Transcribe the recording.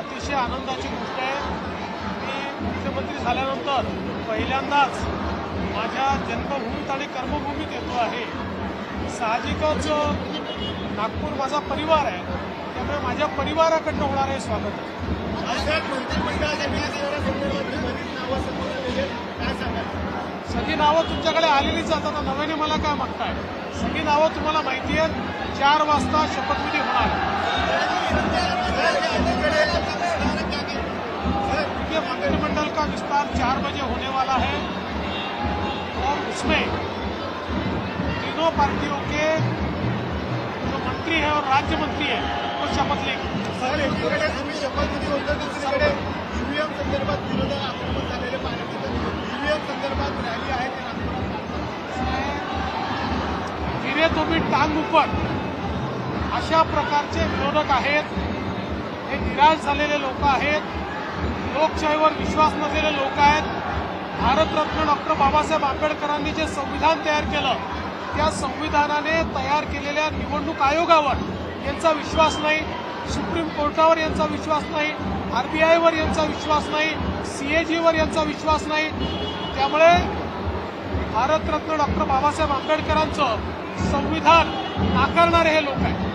अतिशय आनंदाची गोष्ट आहे। मी मुख्यमंत्री झाल्यानंतर पहिल्यांदाच माझ्या जन्मभूमीत आणि कर्मभूमीत येतो आहे। साहजिकच नागपूर माझा परिवार आहे, त्यामुळे माझ्या परिवाराकडनं होणारे स्वागत आहे। सगळी नावं तुमच्याकडे आलेलीच जातात, नव्याने मला काय मागताय? सगळी नावं तुम्हाला माहिती आहेत। 4 वाजता शपथविधी होणार है। मंत्रिमंडल का विस्तार 4 बजे होने वाला है और उसमें तीनों पार्टियों के जो मंत्री हैं और राज्य मंत्री हैं वो शपथ लेंगे। शपथविधी होतं, दुसरीकडे ईव्हीएम संदर्भात विरोधात आक्रमक झालेले पाहण्यात येतं। ईव्हीएम संदर्भात रॅली आहे फिरे तुम्ही टांग ऊपर अशा प्रकारचे विरोधक आहेत। हे निराश झालेले लोक आहेत, लोकशाहीवर विश्वास नसलेले लोक आहेत। भारतरत्न डॉक्टर बाबासाहेब आंबेडकरांनी जे संविधान तयार केलं, त्या संविधानाने तयार केलेल्या निवडणूक आयोगावर यांचा विश्वास नाही, सुप्रीम कोर्टावर यांचा विश्वास नाही, आरबीआयवर यांचा विश्वास नाही, सीएजीवर यांचा विश्वास नाही। त्यामुळे भारतरत्न डॉक्टर बाबासाहेब आंबेडकरांचं संविधान नाकारणारे हे लोक आहेत।